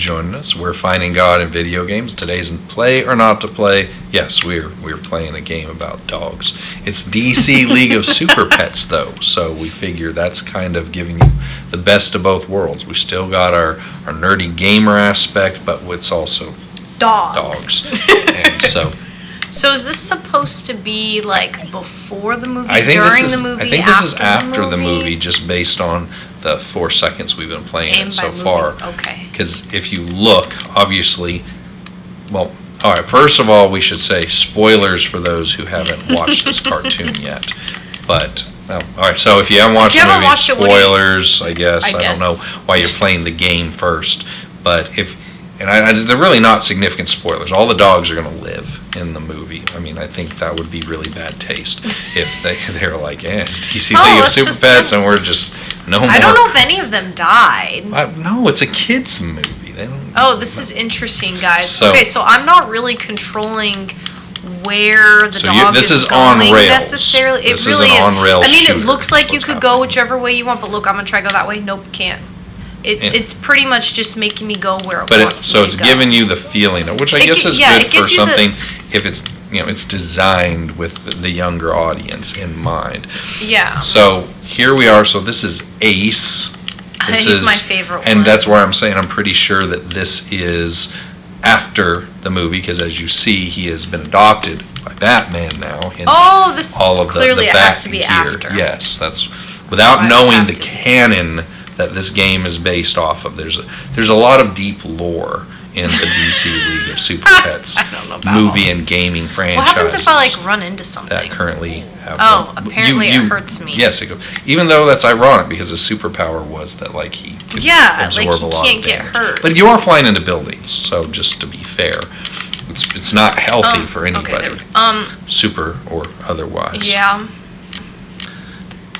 joining us. We're finding God in video games. Today's in Play or Not to Play. Yes, we're playing a game about dogs. It's DC League of Super Pets, though, so we figure that's kind of giving you the best of both worlds. We still got our nerdy gamer aspect, but it's also dogs. And so is this supposed to be like before the movie, the movie, I think this is after the movie, just based on the 4 seconds we've been playing it so far. Okay. Because if you look, obviously, well, all right, first of all, we should say spoilers for those who haven't watched this cartoon yet. But, well, all right, so if you haven't watched the movie, spoilers, I guess. I don't know why you're playing the game first. But they're really not significant spoilers. All the dogs are going to live in the movie. I mean, I think that would be really bad taste if they're like, it's DC League of Super Pets, and we're just no more. I don't know if any of them died. No, it's a kids movie. They don't. This is interesting, guys. So I'm not really controlling where the dog this is going on rails. Necessarily. It this really is. An on-rails it looks like you could go whichever way you want, but look, I'm gonna try to go that way. Nope, can't. It's pretty much just making me go where it wants me to go. It's giving you the feeling, which I guess is good for something if it's it's designed with the younger audience in mind. Yeah. So here we are. So this is Ace. This is my favorite one. And that's where I'm saying I'm pretty sure that this is after the movie, because as you see, he has been adopted by Batman now. This all of clearly the it has to be gear. After. Yes, that's without knowing the canon that this game is based off of. There's a lot of deep lore in the DC League of Super Pets movie and gaming franchises. What happens if I run into something that currently have? Apparently it hurts me. Yes, it goes. Even though that's ironic because his superpower was that he could absorb a lot of damage. He can't get hurt. But you are flying into buildings, so just to be fair, it's not healthy for anybody, super or otherwise. Yeah.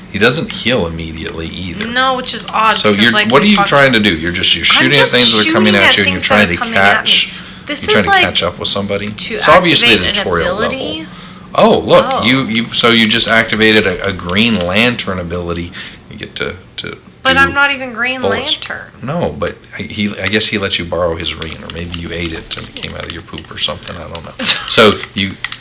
He doesn't heal immediately either. No, which is odd. So what are you trying to do? You're shooting at things that are coming at you, and you're trying to catch. You're trying to catch up with somebody. It's obviously a tutorial level. Oh, look! You just activated a Green Lantern ability. You get to. But I'm not even Green Lantern. No, but I guess he lets you borrow his ring, or maybe you ate it and it came out of your poop or something. I don't know.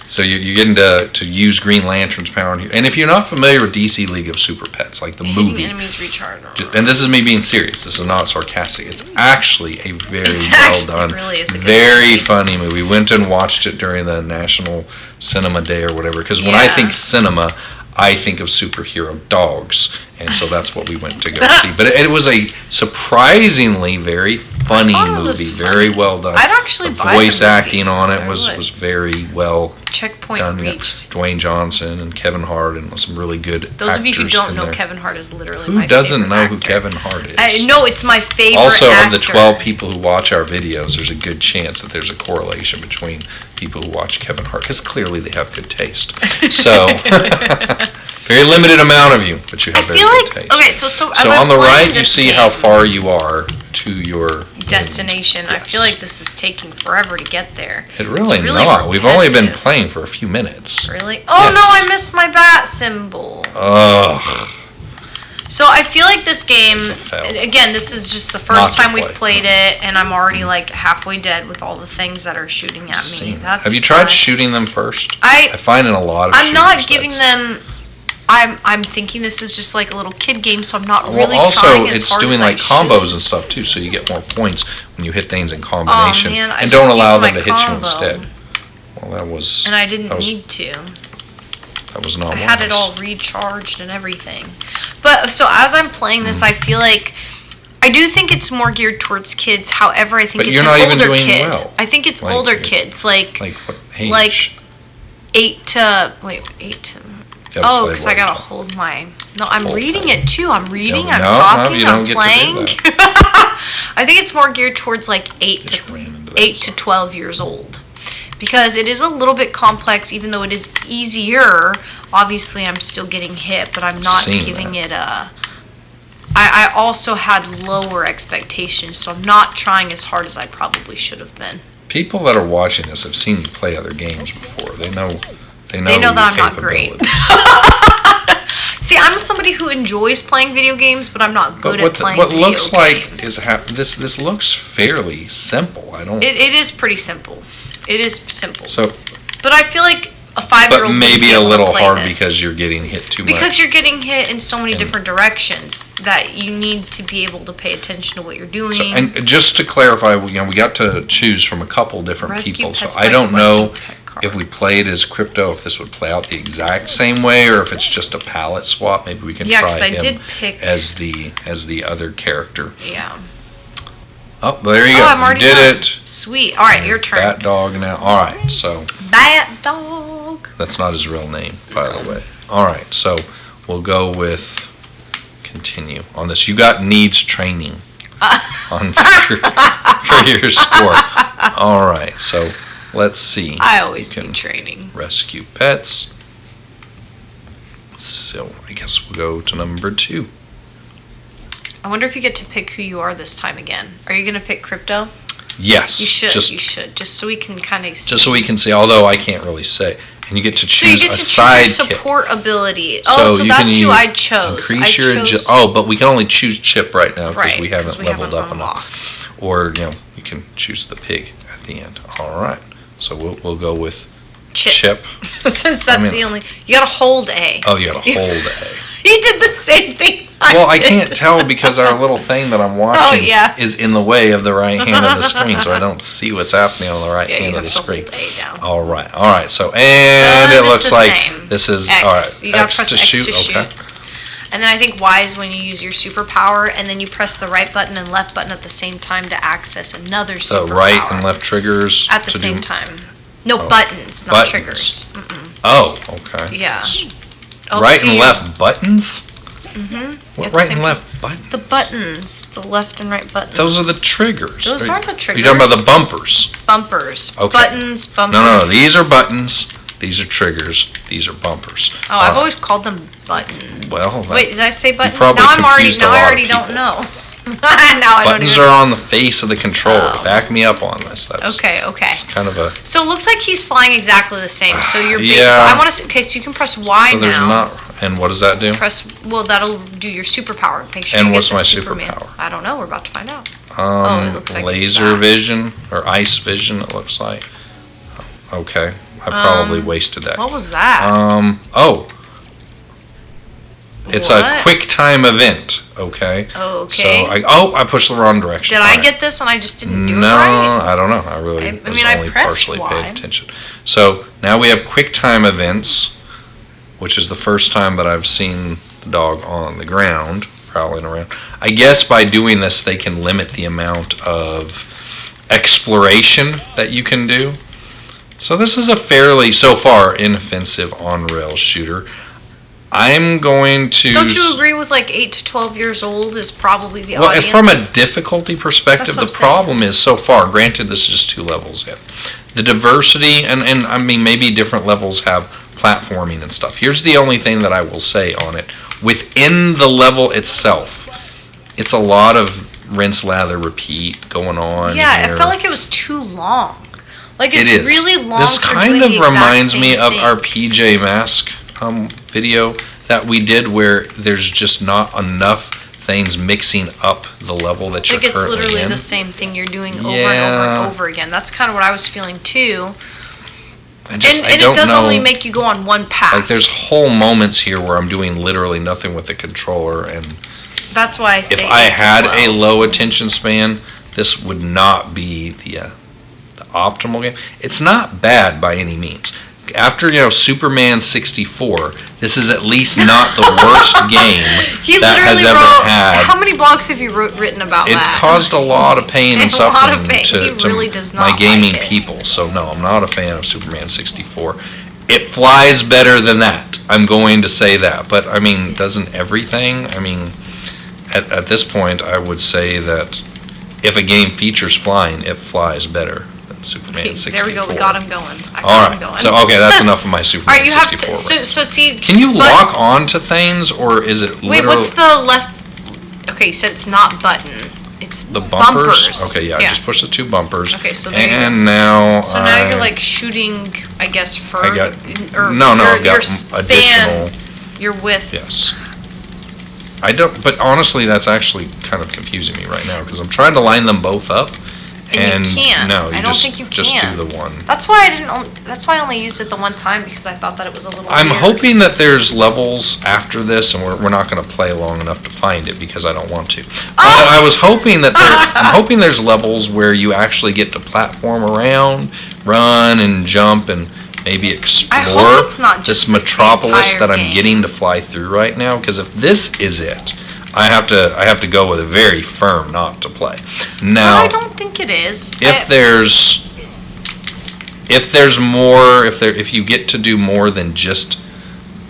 So you're getting to use Green Lantern's power. And if you're not familiar with DC League of Super Pets, like the movie, enemies recharge. And this is me being serious. This is not sarcastic. It's actually a very well done, really is a very funny movie. We went and watched it during the National Cinema Day or whatever. Because when I think cinema, I think of superhero dogs, and so that's what we went to go see. But it was a surprisingly very funny movie, very well done. I'd actually the voice acting on it was very well checkpoint done. reached. Dwayne Johnson and Kevin Hart and some really good Those actors of you who don't know, there. Kevin Hart is literally who my favorite doesn't know actor. who Kevin Hart is? I know it's my favorite Also, actor. of the 12 people who watch our videos, there's a good chance that there's a correlation between people who watch Kevin Hart, because clearly they have good taste. So, very limited amount of you, but you have very good taste. Okay, so on the right, you see how far you are to your destination. Yes. I feel like this is taking forever to get there. It's really not. We've only been playing for a few minutes. Really? Oh no, I missed my bat symbol. Ugh. So I feel like this game, again, this is just the first time we've played it, and I'm already halfway dead with all the things that are shooting at me. Have you tried shooting them first? I find in a lot of I'm not giving them. I'm thinking this is just like a little kid game, so I'm not really trying as hard as I should. Also, it's doing combos and stuff too, so you get more points when you hit things in combination. Oh man, and don't allow them to hit you instead. Well, that was. And I didn't need to. That was not. I had it all recharged and everything. But so as I'm playing this, I feel like I do think it's more geared towards kids. However, I think it's an older kid. Well. I think it's older kids, like what age? Like 8 to. Oh, because I gotta hold my. No, I'm reading it too. I'm reading. I'm talking. I'm playing. I think it's more geared towards 8 to 12 years old, because it is a little bit complex. Even though it is easier, obviously I'm still getting hit, but I'm not giving it a. I also had lower expectations, so I'm not trying as hard as I probably should have been. People that are watching this have seen you play other games before. They know that I'm not great. See, I'm somebody who enjoys playing video games, but I'm not good at playing video games. What looks like is this looks fairly simple. It is pretty simple. It is simple. So, but I feel like a 5-year-old. But maybe a little hard because you're getting hit too much. Because you're getting hit in so many different directions that you need to be able to pay attention to what you're doing. So, and just to clarify, we got to choose from a couple different people. So I don't know if we played as Crypto, if this would play out the exact same way, or if it's just a palette swap. Maybe we can try him as the other character. Yeah. Oh, there you go. I'm already did done. it. Sweet. All right, your turn. Bat Dog now. All right, so. Bat Dog. That's not his real name, by the way. All right, so we'll go with continue on this. You got needs training on for your score. All right, so let's see. I always need training. Rescue pets. So I guess we'll go to number 2. I wonder if you get to pick who you are this time again. Are you going to pick Crypto? Yes. You should. Just so we can kind of see. Just so we can see, although I can't really say. And you get to choose a sidekick. Support ability. So that's who I chose. But we can only choose Chip right now because we haven't leveled up enough. Or, you can choose the pig at the end. All right. So we'll go with Chip. Since that's the only... You got to hold A. Oh, you got to hold A. He did the same thing. I can't tell because our little thing that I'm watching is in the way of the right hand of the screen, so I don't see what's happening on the right hand of the screen. All right. So it looks like this is X. All right. You gotta press to shoot. Okay. And then I think Y is when you use your superpower, and then you press the right button and left button at the same time to access another superpower. So right and left triggers at the same time. No, buttons, not triggers. Oh, okay. Yeah. Right and left buttons? Mm-hmm. What right and left buttons? The buttons. The left and right buttons. Those are the triggers. Those aren't the triggers. You're talking about the bumpers. Bumpers. Okay. Buttons, bumpers. No. These are buttons. These are triggers. These are bumpers. Oh, I've always called them buttons. Well, wait, did I say buttons? Now I already don't know. Buttons are on the face of the controller. Back me up on this. That's okay. It's kind of a. So it looks like he's flying exactly the same. So you're. Yeah. I want to. Okay, so you can press Y so there's now. Not. And what does that do? That'll do your superpower. Make sure. And you what's get my Superman. superpower? I don't know. We're about to find out. It looks like laser vision or ice vision. It looks like. Okay, I probably wasted that. What was that? It's a quick time event. Okay. Okay. So I pushed the wrong direction. Did I get this and I just didn't do it right? No, I don't know. I really was only partially paid attention. So now we have quick time events, which is the first time that I've seen the dog on the ground prowling around. I guess by doing this they can limit the amount of exploration that you can do. So this is a fairly, so far, inoffensive on-rail shooter. I'm going to... Don't you agree with 8 to 12 years old is probably the audience? Well, from a difficulty perspective, the problem is so far, granted this is just 2 levels in, the diversity, and I mean maybe different levels have platforming and stuff. Here's the only thing that I will say on it. Within the level itself, it's a lot of rinse, lather, repeat going on. Yeah, it felt like it was too long. It's really long. This kind of reminds me of our PJ Mask video that we did where there's just not enough things mixing up the level that you're currently in. It's literally the same thing you're doing over and over again. That's kind of what I was feeling too. And it does only make you go on one path. There's whole moments here where I'm doing literally nothing with the controller, and that's why I say if I had a low attention span, this would not be the optimal game. It's not bad by any means. After Superman 64, this is at least not the worst game that has ever had. How many blogs have you written about that? It caused a lot of pain and suffering to my gaming people. So no, I'm not a fan of Superman 64. It flies better than that. I'm going to say that. But I mean, doesn't everything? I mean, at this point, I would say that if a game features flying, it flies better. Superman 64. There we go. We got him going. All right. So that's enough of my Superman 64. So see. Can you lock on to things, or is it literally? Wait, what's the left? Okay, you said it's not button. It's the bumpers. Okay, yeah. I just pushed the 2 bumpers. Okay, so now. So now you're shooting, I guess, further. I've got additional. You're with. Yes. I don't, but honestly, that's actually kind of confusing me right now because I'm trying to line them both up. And you can't. No, I don't think you just can. do the one. That's why I didn't. That's why I only used it the one time because I thought that it was a little. I'm weird. hoping that there's levels after this, and we're not going to play long enough to find it because I don't want to. But I was hoping that I'm hoping there's levels where you actually get to platform around, run and jump, and maybe explore I hope it's not just this metropolis the entire that I'm getting to fly through right now. Because if this is it, I have to go with a very firm not to play. Now, I don't think it is. If you get to do more than just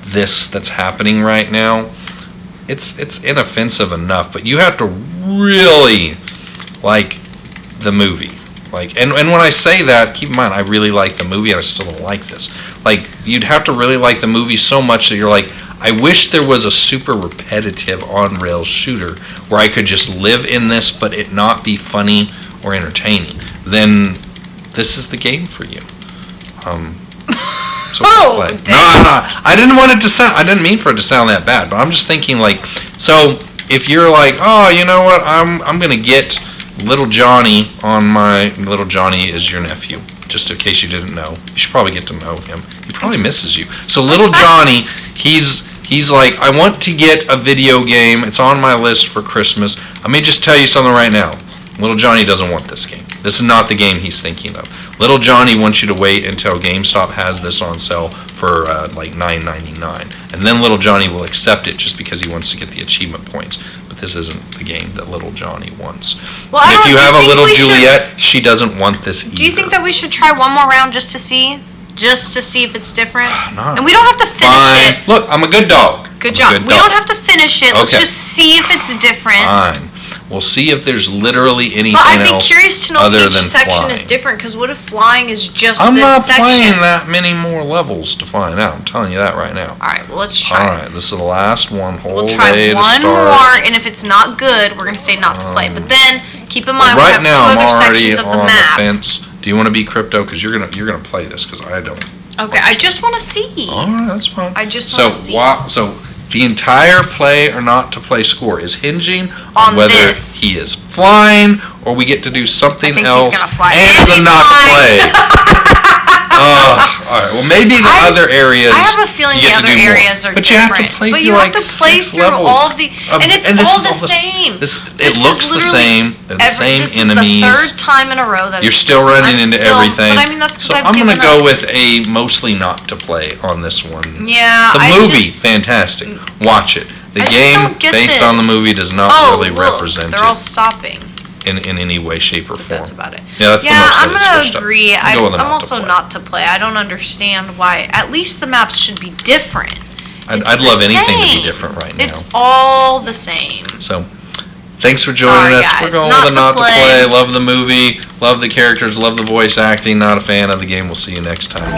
this that's happening right now, it's inoffensive enough. But you have to really like the movie. And when I say that, keep in mind I really like the movie and I still don't like this. Like, you'd have to really like the movie so much that you're like, I wish there was a super repetitive on-rails shooter where I could just live in this but it not be funny or entertaining. Then this is the game for you. So play. No. I didn't want it to sound. I didn't mean for it to sound that bad. But I'm just thinking like, so if you're like, oh, you know what, I'm gonna get Little Johnny on my. Little Johnny is your nephew. Just in case you didn't know, you should probably get to know him. He probably misses you. So Little Johnny, he's like, I want to get a video game. It's on my list for Christmas. Let me just tell you something right now. Little Johnny doesn't want this game. This is not the game he's thinking of. Little Johnny wants you to wait until GameStop has this on sale for like $9.99, and then Little Johnny will accept it just because he wants to get the achievement points. But this isn't the game that Little Johnny wants. Well, and if you have a little Juliet, she doesn't want this either. Do you think that we should try one more round just to see? Just to see if it's different? No. And we don't have to finish it. Look, I'm a good dog. Good job. We don't have to finish it. Let's just see if it's different. Fine. We'll see if there's literally anything else. But I'd be else curious to know other if each than section flying. is different, because what if flying is just I'm this not section? playing that many more levels to find out. I'm telling you that right now. All right, well, let's try. All right, this is the last one. We'll try one more, and if it's not good, we're going to say not to play. But then, keep in mind, we have two other sections of the map. Fence. Do you want to be Crypto? Because you're gonna play this, because I don't. Okay, I just want to see. All right, that's fine. I just want to see. So the entire play or not to play score is hinging on whether he is flying or we get to do something else and the not to play. All right. Well, maybe the other areas. I have a feeling the other areas are different. But you have to play through like 6 levels. All the, and it's all the same. It looks the same. They're the same enemies. This is the third time in a row that you're still running into everything. But I mean, that's so I'm going to go with a mostly not to play on this one. Yeah. The movie, fantastic. Watch it. The game based on the movie does not really represent it. They're all stopping. In any way, shape, or form. That's about it. Yeah, that's the most I'm going to agree. I'm also play. not to play. I don't understand why. At least the maps should be different. I'd love anything to be different right now. It's all the same. So, thanks for joining us. Guys, we're going with a not to play. Love the movie. Love the characters. Love the voice acting. Not a fan of the game. We'll see you next time.